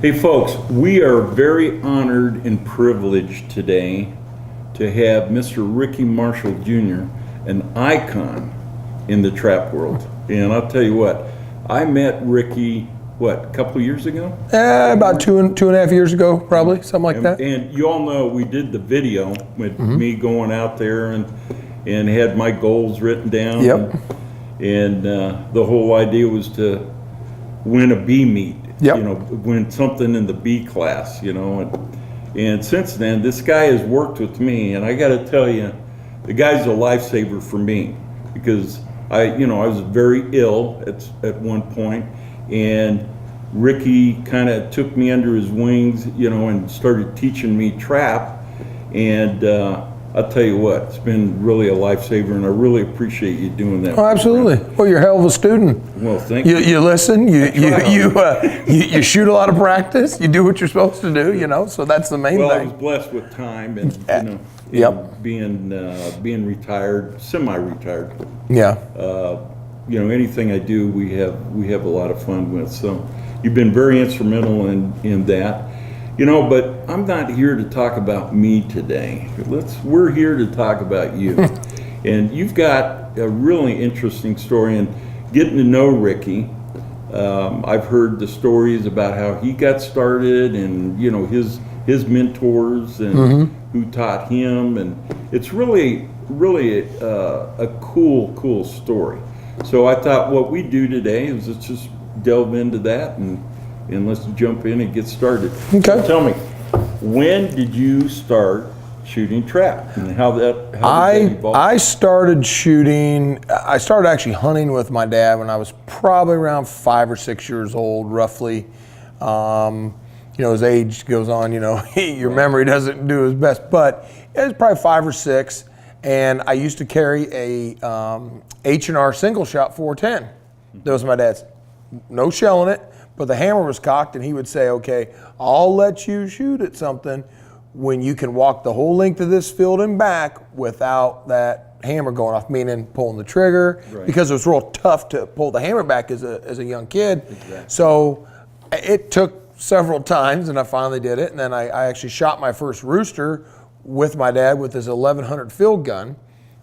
Hey folks, we are very honored and privileged today to have Mr. Ricky Marshall Jr., an icon in the trap world. And I'll tell you what, I met Ricky, a couple of years ago? About two and a half years ago, probably, something like that. And you all know we did the video with me going out there and had my goals written down. Yep. And the whole idea was to win a B meet. Yep. You know, win something in the B class, and since then, this guy has worked with me, and I got to tell you, the guy's a lifesaver for me, because I was very ill at one point, and Ricky kind of took me under his wings, and started teaching me trap, and I'll tell you what, it's been really a lifesaver, and I really appreciate you doing that. Oh, absolutely. Well, you're a hell of a student. Well, thank you. You listen, you shoot a lot of practice, you do what you're supposed to do, so that's the main Well, I thing. was blessed with time and, Yep. being retired, semi-retired. Yeah. Anything I do, we have a lot of fun with. So you've been very instrumental in that. But I'm not here to talk about me today. We're here to talk about you. And you've got a really interesting story, and getting to know Ricky, I've heard the stories about how he got started and, his mentors and who taught him. And it's really a cool story. So I thought what we do today is let's just delve into that and let's jump in and get started. Okay. So tell me, when did you start shooting trap, and how did that evolve? I started actually hunting with my dad when I was probably around 5 or 6 years old, roughly. As age goes on, your memory doesn't do as best, but it was probably 5 or 6, and I used to carry a H&R single shot 410. That was my dad's. No shell in it, but the hammer was cocked, and he would say, okay, I'll let you shoot at something when you can walk the whole length of this field and back without that hammer going off, meaning pulling the trigger, because it was real tough to pull the hammer back as a young kid. Exactly. So it took several times, and I finally did it, and then I actually shot my first rooster with my dad with his 1100 field gun,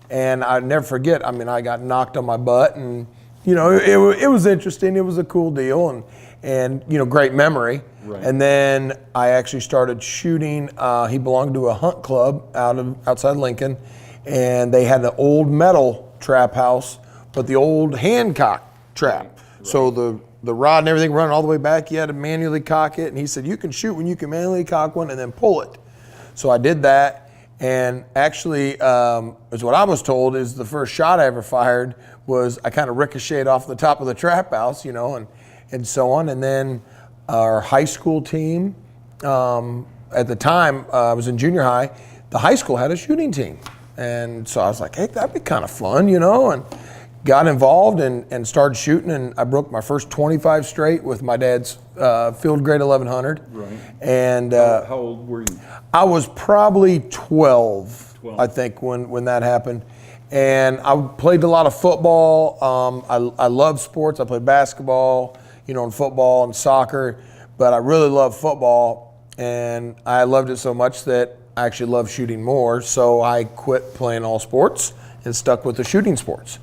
and I never forget, I got knocked on my butt, and it was interesting. It was a cool deal, and great memory. Right. And then I actually started shooting. He belonged to a hunt club outside Lincoln, and they had an old metal trap house, but the old Hancock trap. Right. So the rod and everything running all the way back, you had to manually cock it. And he said, you can shoot when you can manually cock one and then pull it. So I did that. And actually, is what I was told is the first shot I ever fired was I kind of ricocheted off the top of the trap house, and so on. And then our high school team, at the time, I was in junior high, the high school had a shooting team. And so I was like, hey, that'd be kind of fun, and got involved and started shooting. And I broke my first 25 straight with my dad's field grade 1100. Right. And how old were you? I was probably 12. I think, when that happened. And I played a lot of football. I love sports. I played basketball, and football and soccer, but I really love football, and I loved it so much that I actually love shooting more. So I quit playing all sports and stuck with the shooting sports.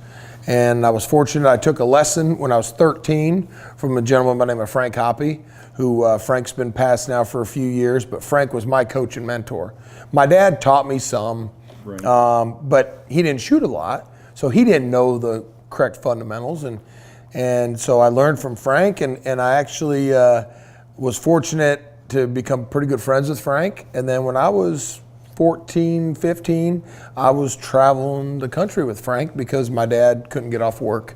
And I was fortunate. I took a lesson when I was 13 from a gentleman by the name of Frank Hoppy, who Frank's been passed now for a few years, but Frank was my coach and mentor. My dad taught me some, but he didn't shoot a lot, so he didn't know the correct fundamentals. And so I learned from Frank, and I actually was fortunate to become pretty good friends with Frank. And then when I was 14, 15, I was traveling the country with Frank because my dad couldn't get off work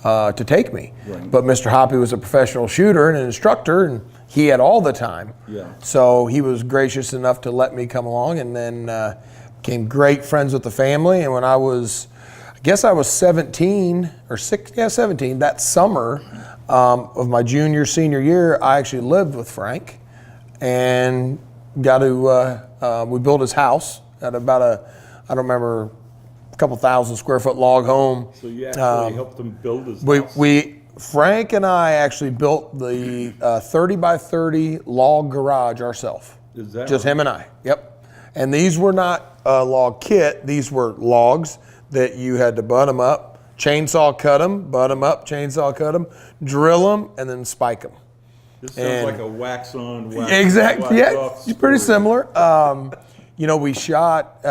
to take me. Right. But Mr. Hoppy was a professional shooter and an instructor, and he had all the time. Yeah. So he was gracious enough to let me come along, and then became great friends with the family. And when I was 17 or 17, that summer of my senior year, I actually lived with Frank and got to, we built his house at about I don't remember, a couple 1,000 square foot log home. So you actually helped him build his house? Frank and I actually built the 30 by 30 log garage ourselves. Is that Just right? him and I. Yep. And these were not a log kit. These were logs that you had to butt them up, chainsaw cut them, butt them up, chainsaw cut them, drill them, and then spike them. This sounds like a wax on, wax Exactly. wax Yeah, off it's pretty story. similar. We shot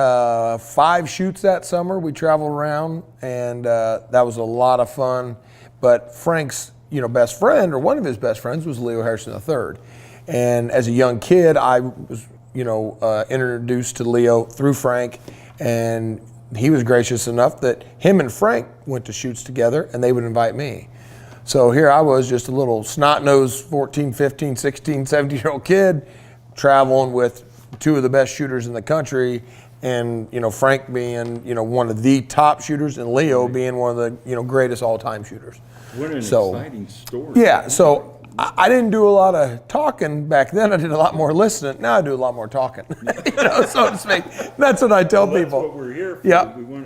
5 shoots that summer. We traveled around, and that was a lot of fun. But Frank's, best friend, or one of his best friends, was Leo Harrison III. And as a young kid, I was, introduced to Leo through Frank, and he was gracious enough that him and Frank went to shoots together, and they would invite me. So here I was, just a little snot-nosed 14, 15, 16, 17-year-old kid traveling with 2 of the best shooters in the country, and Frank being one of the top shooters, and Leo being one of the greatest all-time shooters. What an exciting story. Yeah, so I didn't do a lot of talking back then. I did a lot more listening. Now I do a lot more talking, so to speak. That's what I tell Well, people. that's what we're here for. Yeah. We want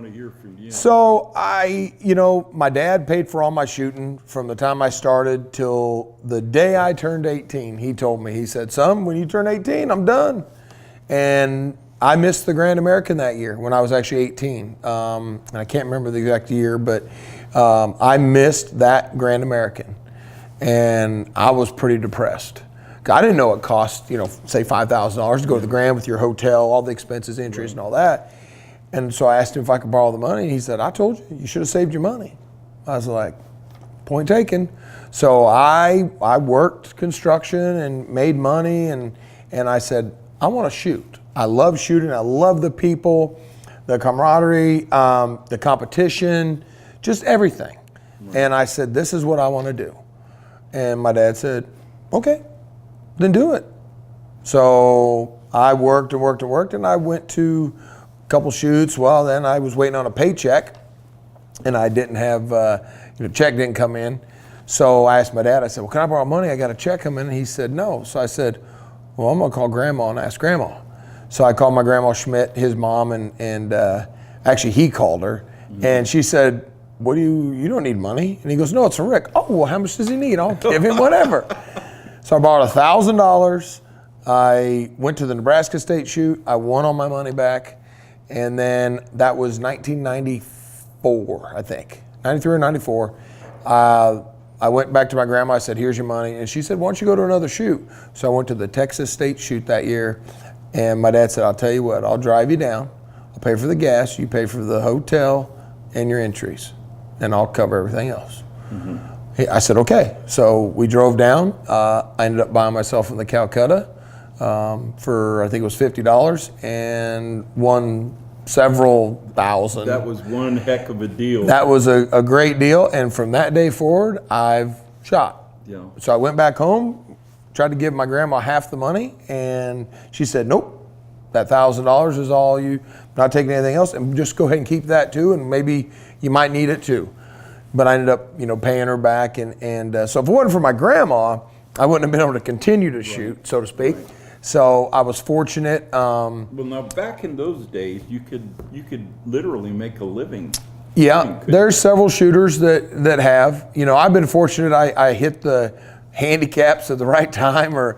to hear from you. So my dad paid for all my shooting from the time I started till the day I turned 18. He told me, he said, "Son, when you turn 18, I'm done." And I missed the Grand American that year when I was actually 18. And I can't remember the exact year, but I missed that Grand American. And I was pretty depressed. I didn't know it cost, say $5,000 to go to the Grand with your hotel, all the expenses, entries, and all that. And so I asked him if I could borrow the money. And he said, "I told you, you should have saved your money." I was like, point taken. So I worked construction and made money, and I said, I want to shoot. I love shooting. I love the people, the camaraderie, the competition, just everything. And I said, this is what I want to do. And my dad said, okay, then do it. So I worked and worked and worked, and I went to a couple shoots. Well, then I was waiting on a paycheck, and I didn't have, check didn't come in. So I asked my dad, I said, well, can I borrow money? I got a check coming in. And he said, no. So I said, well, I'm going to call Grandma and ask Grandma. So I called my Grandma Schmidt, his mom, and actually he called her. Mm-hmm. And she said, you don't need money. And he goes, no, it's from Rick. Oh, well, how much does he need? I'll give him whatever. So I borrowed $1,000. I went to the Nebraska State shoot. I won all my money back. And then that was 1994, I think. 93 or 94. I went back to my grandma. I said, here's your money. And she said, why don't you go to another shoot? So I went to the Texas State shoot that year. And my dad said, I'll tell you what, I'll drive you down. I'll pay for the gas. You pay for the hotel and your entries. And I'll cover everything else. Mm-hmm. I said, okay. So we drove down. I ended up buying myself in the Calcutta for, I think it was $50, and won several thousand. That was one heck of a deal. That was a great deal. And from that day forward, I've shot. Yeah. So I went back home, tried to give my grandma half the money, and she said, nope, that $1,000 is all you, not taking anything else, and just go ahead and keep that too, and maybe you might need it too. But I ended up, paying her back, and so if it wasn't for my grandma, I wouldn't have been able to continue to shoot, so to speak. Right. So I was fortunate. Well, now back in those days, you could literally make a living. Yeah, there's several shooters that have. I've been fortunate. I hit the handicaps at the right time, or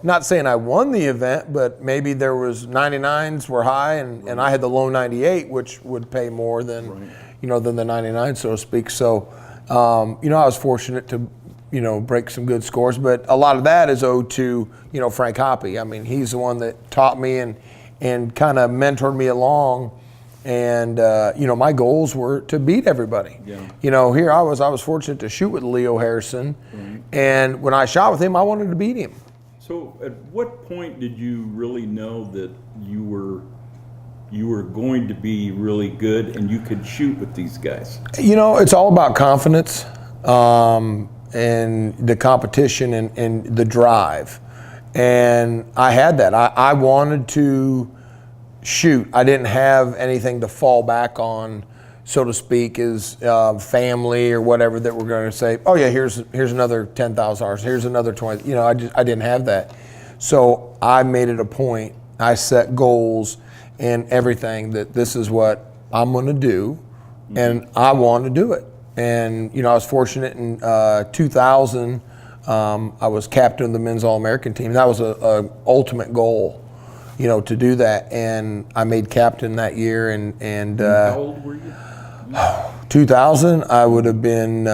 not saying I won the event, but maybe there was 99s were high, and I had the low 98, which would pay more than than the 99, so to speak. So I was fortunate to break some good scores, but a lot of that is owed to Frank Hoppe. I mean, he's the one that taught me and kind of mentored me along. And my goals were to beat everybody. Yeah. Here I was fortunate to shoot with Leo Harrison, and when I shot with him, I wanted to beat him. So, at what point did you really know that you were going to be really good and you could shoot with these guys? It's all about confidence, and the competition and the drive, and I had that. I wanted to shoot. I didn't have anything to fall back on, so to speak, as family or whatever that were going to say, oh yeah, here's another $10,000, here's another 20. I didn't have that. So I made it a point. I set goals and everything that this is what I'm going to do, and I want to do it. And, you know, I was fortunate in 2000, I was captain of the men's All-American team. That was a ultimate goal, you know, to do that. And I made captain that year. And How old were you? 2000, I would have been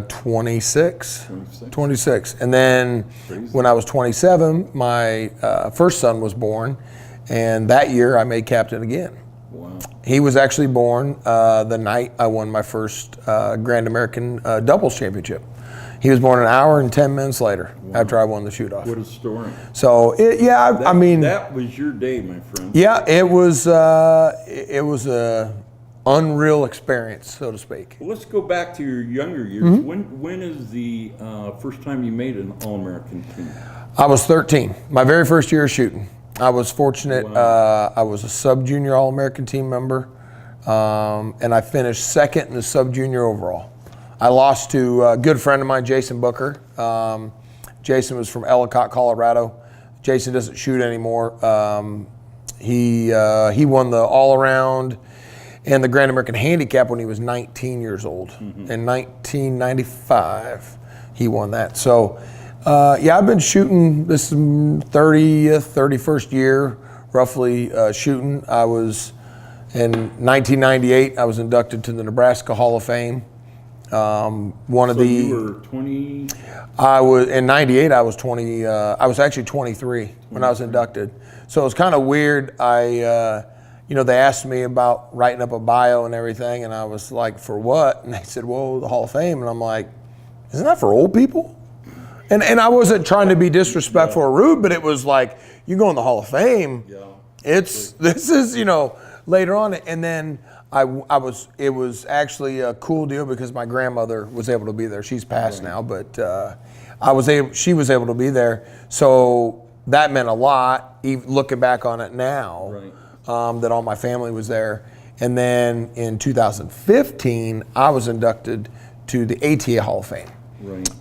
26. 26. And then when I was 27, my first son was born. And that year I made captain again. Wow. He was actually born the night I won my first Grand American doubles championship. He was born an hour and 10 minutes later after I won the shoot-off. What a story. So, I mean... That was your day, my friend. Yeah, it was a unreal experience, so to speak. Well, let's go back to your younger years. When is the first time you made an All-American team? I was 13, my very first year of shooting. I was fortunate. Wow. I was a sub-junior All-American team member, and I finished second in the sub-junior overall. I lost to a good friend of mine, Jason Booker. Jason was from Ellicott, Colorado. Jason doesn't shoot anymore. He won the all-around and the Grand American Handicap when he was 19 years old. In 1995, he won that. So, I've been shooting this 30th, 31st year, roughly shooting. I was, in 1998, I was inducted to the Nebraska Hall of Fame. You were 20? I was, in 98, I was 20, I was actually 23 when I was inducted. So it was kind of weird. They asked me about writing up a bio and everything, and I was like, for what? And they said, well, the Hall of Fame. And I'm like, isn't that for old people? And I wasn't trying to be disrespectful or rude, but it was like, you go in the Hall of Fame. Yeah. This is, later on. And then it was actually a cool deal because my grandmother was able to be there. She's passed now, but she was able to be there. So that meant a lot, even looking back on it now, that all my family was there. And then in 2015, I was inducted to the ATA Hall of Fame,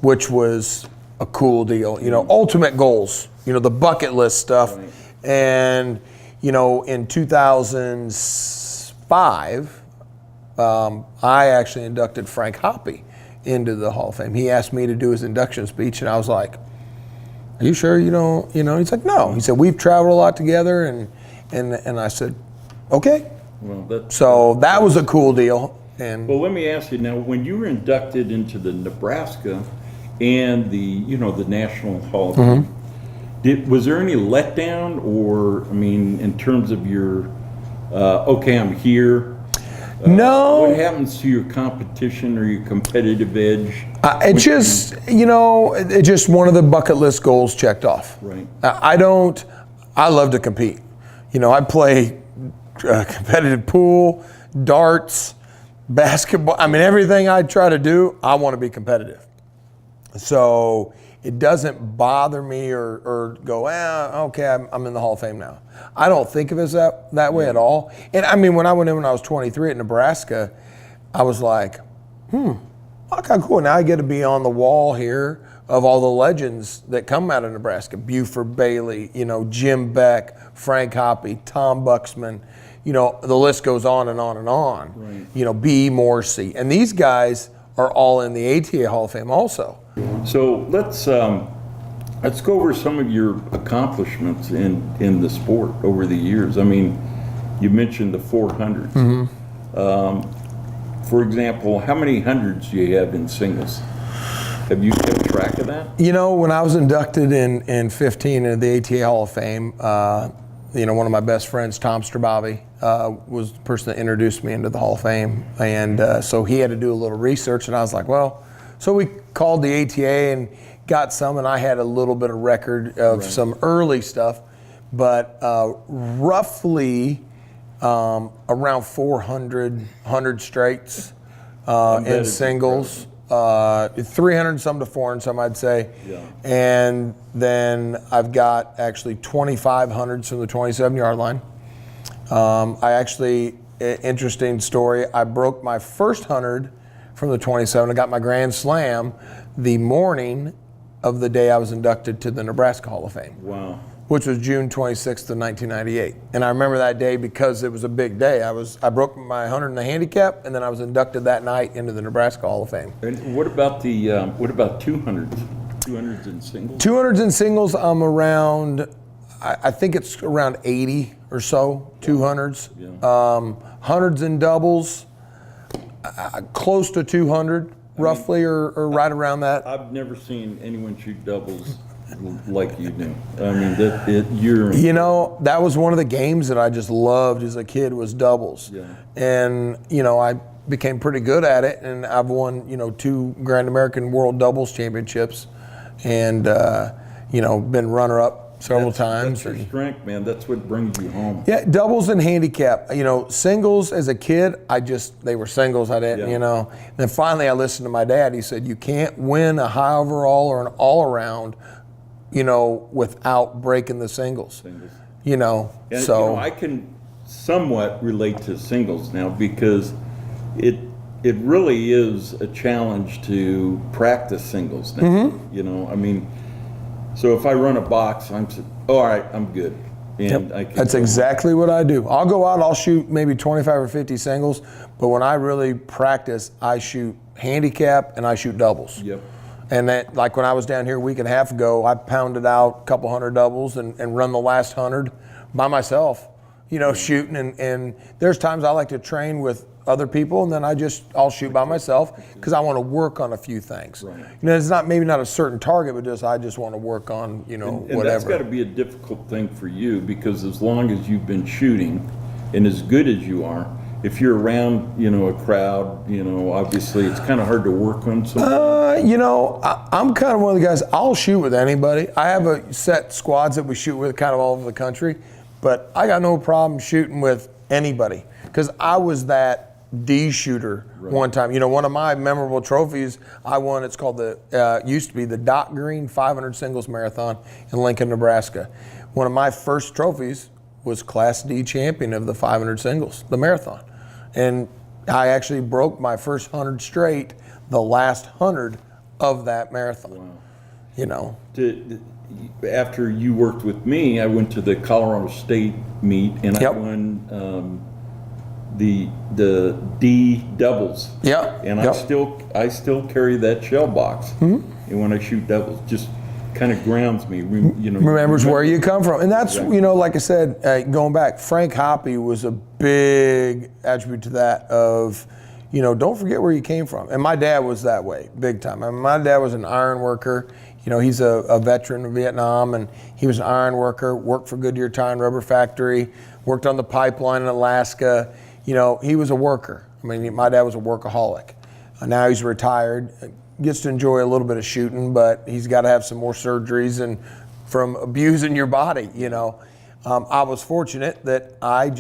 which was a cool deal. Ultimate goals, the bucket list stuff. And, in 2005, I actually inducted Frank Hoppe into the Hall of Fame. He asked me to do his induction speech, and I was like, are you sure you don't, He's like, no. He said, we've traveled a lot together, and I said, okay. Well, so that was a cool deal. And well, let me ask you now, when you were inducted into the Nebraska and the National Hall of Fame, was there any letdown, or in terms of your okay, I'm here? No. What happens to your competition or your competitive edge? It's just it's just one of the bucket list goals checked off. Right. I love to compete. I play competitive pool, darts, basketball. Everything I try to do, I want to be competitive. So it doesn't bother me or go, okay, I'm in the Hall of Fame now. I don't think of it that way at all. And when I went in when I was 23 at Nebraska, I was like, okay, cool. Now I get to be on the wall here of all the legends that come out of Nebraska. Buford Bailey, Jim Beck, Frank Hoppe, Tom Buxman, the list goes on and on and on. Right. B. Morsey. And these guys are all in the ATA Hall of Fame also. So let's go over some of your accomplishments in the sport over the years. You mentioned the 400s. For example, how many hundreds do you have in singles? Have you kept track of that? When I was inducted in 15 into the ATA Hall of Fame, one of my best friends, Tom Strabavi, was the person that introduced me into the Hall of Fame. And so he had to do a little research, and I was like, well, so we called the ATA and got some, and I had a little bit of record of some early stuff, but roughly around 400 straights in singles. 300 some to 400 some, I'd say. Yeah. And then I've got actually 2,500s from the 27-yard line. Interesting story, I broke my first 100 from the 27. I got my Grand Slam the morning of the day I was inducted to the Nebraska Hall of Fame. Wow. which was June 26th of 1998. And I remember that day because it was a big day. I broke my 100 in the handicap, and then I was inducted that night into the Nebraska Hall of Fame. And what about the 200s? 200s and singles? 200s and singles, I'm around, I think it's around 80 or so, 200s. Yeah. Hundreds and doubles, close to 200, roughly, or right around that. I've never seen anyone shoot doubles like you do. I mean, You know, that was one of the games that I just loved as a kid was doubles. Yeah. And, you know, I became pretty good at it, and I've won, you know, 2 Grand American World Doubles Championships, and, you know, been runner-up several times. That's your strength, man. That's what brings you home. Yeah, doubles and handicap. You know, singles as a kid, they were singles. I didn't, you know. And then finally I listened to my dad. He said, you can't win a high overall or an all-around, you know, without breaking the singles. You know, and, so. You know, I can somewhat relate to singles now because it really is a challenge to practice singles now. Mm-hmm. You know, I mean, so if I run a box, all right, I'm good. And I can That's exactly what I do. I'll go out, I'll shoot maybe 25 or 50 singles, but when I really practice, I shoot handicap and I shoot doubles. Yep. And that, like when I was down here a week and a half ago, I pounded out a couple hundred doubles and run the last 100 by myself, you know, shooting. And there's times I like to train with other people, and then I'll shoot by myself because I want to work on a few things. Right. You know, it's maybe not a certain target, but I just want to work on, you know, and whatever. that's got to be a difficult thing for you because as long as you've been shooting and as good as you are, if you're around, you know, a crowd, you know, obviously it's kind of hard to work on something. You know, I'm kind of one of the guys, I'll shoot with anybody. I have a set squads that we shoot with kind of all over the country, but I got no problem shooting with anybody because I was that D shooter one time. You know, one of my memorable trophies I won, it's called used to be the Dot Green 500 Singles Marathon in Lincoln, Nebraska. One of my first trophies was Class D champion of the 500 singles, the marathon. And I actually broke my first 100 straight, the last 100 of that marathon. Wow. You know. After you worked with me, I went to the Colorado State meet and I won the D doubles. Yeah. And I still carry that shell box. Mm-hmm. And when I shoot doubles, just kind of grounds me, you know. Remembers where you come from. And that's, you know, like I said, going back, Frank Hoppe was a big attribute to that of, you know, don't forget where you came from. And my dad was that way, big time. I mean, my dad was an iron worker. You know, he's a veteran of Vietnam, and he was an iron worker, worked for Goodyear Tire and Rubber Factory, worked on the pipeline in Alaska. You know, he was a worker. I mean, my dad was a workaholic. Now he's retired, gets to enjoy a little bit of shooting, but he's got to have some more surgeries and from abusing your body, you know. I was fortunate that I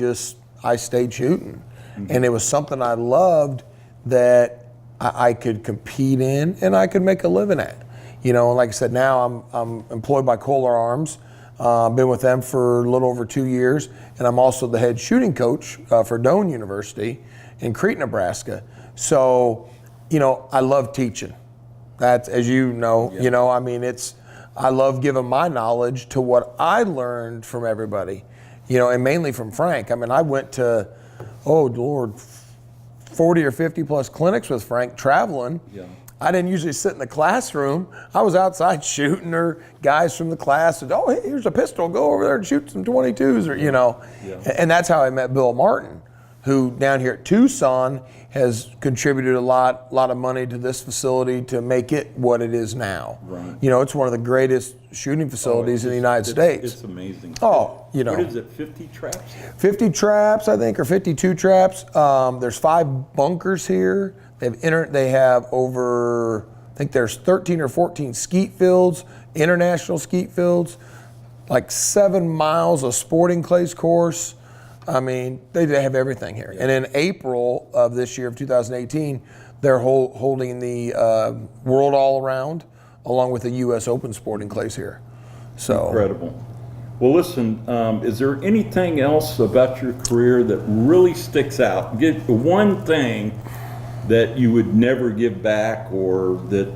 stayed shooting. Mm-hmm. And it was something I loved that I could compete in and I could make a living at. You know, and like I said, now I'm employed by Kohler Arms. Been with them for a little over 2 years, and I'm also the head shooting coach for Doane University in Crete, Nebraska. So, you know, I love teaching. That's, as you know, you know, I mean, I love giving my knowledge to what I learned from everybody, you know, and mainly from Frank. I mean, I went to, 40 or 50 plus clinics with Frank traveling. Yeah. I didn't usually sit in the classroom. I was outside shooting, or guys from the class said, "Oh, hey, here's a pistol. Go over there and shoot some 22s," or, you know. Yeah. And that's how I met Bill Martin, who down here at Tucson has contributed a lot of money to this facility to make it what it is now. Right. You know, it's one of the greatest shooting facilities in the United States. It's amazing. Oh, you know. What is it, 50 traps? 50 traps, I think, or 52 traps. There's 5 bunkers here. They have over, I think there's 13 or 14 skeet fields, international skeet fields, like 7 miles of sporting clays course. I mean, they have everything here. And in April of this year, of 2018, they're holding the World All Around, along with the U.S. Open sporting clays here. So incredible. Well, listen, is there anything else about your career that really sticks out? Give one thing that you would never give back, or that...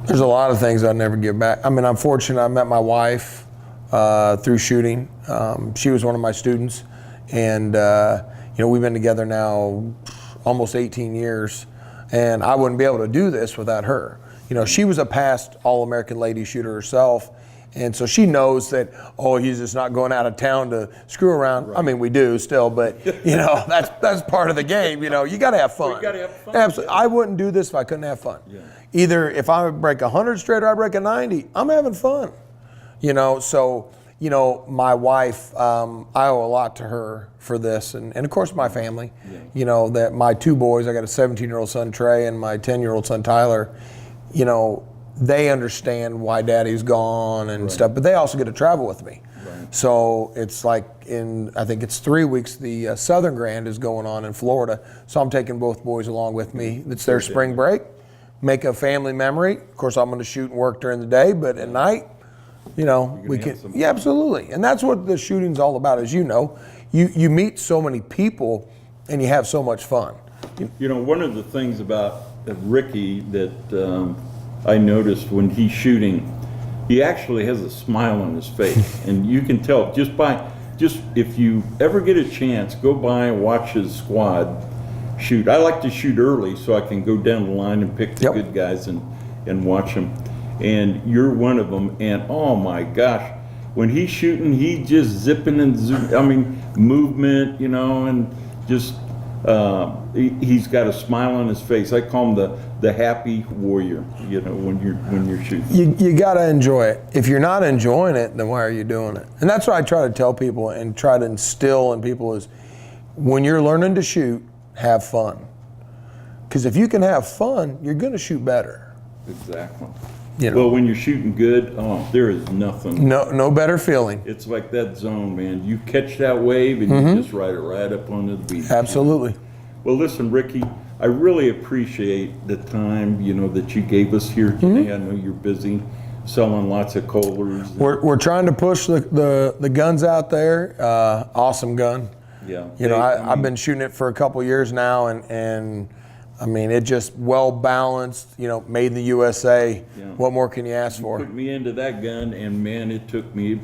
There's a lot of things I'd never give back. I mean, I'm fortunate I met my wife. through shooting. She was one of my students, and we've been together now almost 18 years, and I wouldn't be able to do this without her. She was a past All-American lady shooter herself, and so she knows that, he's just not going out of town to screw around. Right. I mean, we do still, but that's part of the game. You got to have fun. You got to have fun. Absolutely. I wouldn't do this if I couldn't have fun. Yeah. Either if I break 100 straight or I break a 90, I'm having fun. So my wife, I owe a lot to her for this, and of course my family. Yeah. That my two boys, I got a 17-year-old son Trey and my 10-year-old son Tyler. They understand why Daddy's gone and stuff, but they also get to travel with me. Right. So it's like I think it's 3 weeks, the Southern Grand is going on in Florida. So I'm taking both boys along with me. It's their spring break. Make a family memory. Of course, I'm going to shoot and work during the day, but at night, we can. Yeah, absolutely. And that's what the shooting's all about. As you meet so many people and you have so much fun. One of the things about Ricky that I noticed when he's shooting, he actually has a smile on his face, and you can tell just if you ever get a chance, go by and watch his squad shoot. I like to shoot early so I can go down the line and pick the good guys and watch them. And you're one of them. And oh my gosh, when he's shooting, he just zipping and zooming. I mean, movement, and just he's got a smile on his face. I call him the happy warrior. When you're shooting, you got to enjoy it. If you're not enjoying it, then why are you doing it? And that's what I try to tell people and try to instill in people is when you're learning to shoot, have fun. Because if you can have fun, you're going to shoot better. Exactly. Well, when you're shooting good, there is nothing. No better feeling. It's like that zone, man. You catch that wave and you just ride it right up onto the beach. Absolutely. Well, listen, Ricky, I really appreciate the time, that you gave us here today. I know you're busy selling lots of Kohlers. We're trying to push the guns out there. Awesome gun. Yeah. I've been shooting it for a couple years now, and I mean, it just well balanced, made in the USA. Yeah. What more can you ask for? Put me into that gun, and man, it took me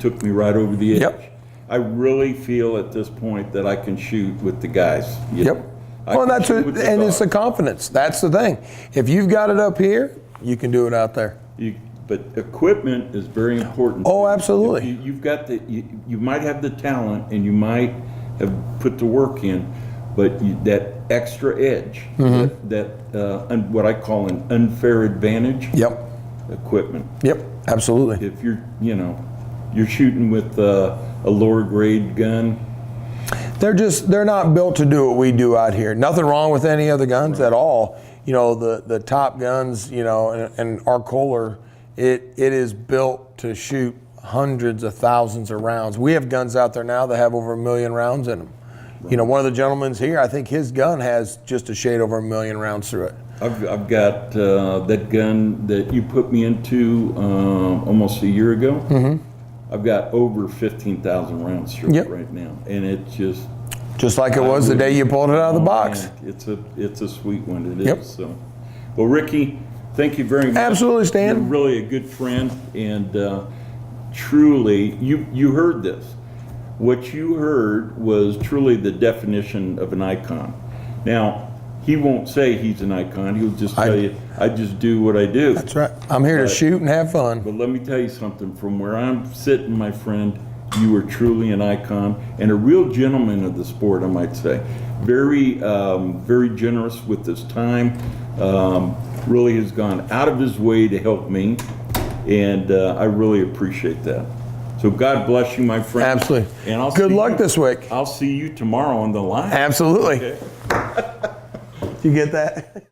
right over the edge. Yep. I really feel at this point that I can shoot with the guys. Yep. Well, that's it, and it's the confidence. That's the thing. If you've got it up here, you can do it out there. But equipment is very important. Oh, absolutely. You've got you might have the talent, and you might have put the work in, but that extra edge, what I call an unfair advantage. Yep. Equipment. Yep. Absolutely. If you're shooting with a lower grade gun, they're not built to do what we do out here. Nothing wrong with any other guns at all. The top guns, and our Kohler, it is built to shoot hundreds of thousands of rounds. We have guns out there now that have over 1 million rounds in them. Right. One of the gentlemen's here, I think his gun has just a shade over 1 million rounds through it. I've got that gun that you put me into almost a year ago. Mm-hmm. I've got over 15,000 rounds through it right now, and it's just like it was the day you pulled it out of the box. Man, it's a sweet one. It is. So, well, Ricky, thank you very much. Absolutely, Stan. You're really a good friend, and truly, you heard this. What you heard was truly the definition of an icon. Now, he won't say he's an icon. He'll just tell you, I just do what I do. That's right. I'm here to shoot and have fun. But let me tell you something. From where I'm sitting, my friend, you are truly an icon and a real gentleman of the sport, I might say. Very, very generous with his time. Really has gone out of his way to help me, and I really appreciate that. So God bless you, my friend. Absolutely. And good luck this week. I'll see you tomorrow on the line. Absolutely. Okay. You get that?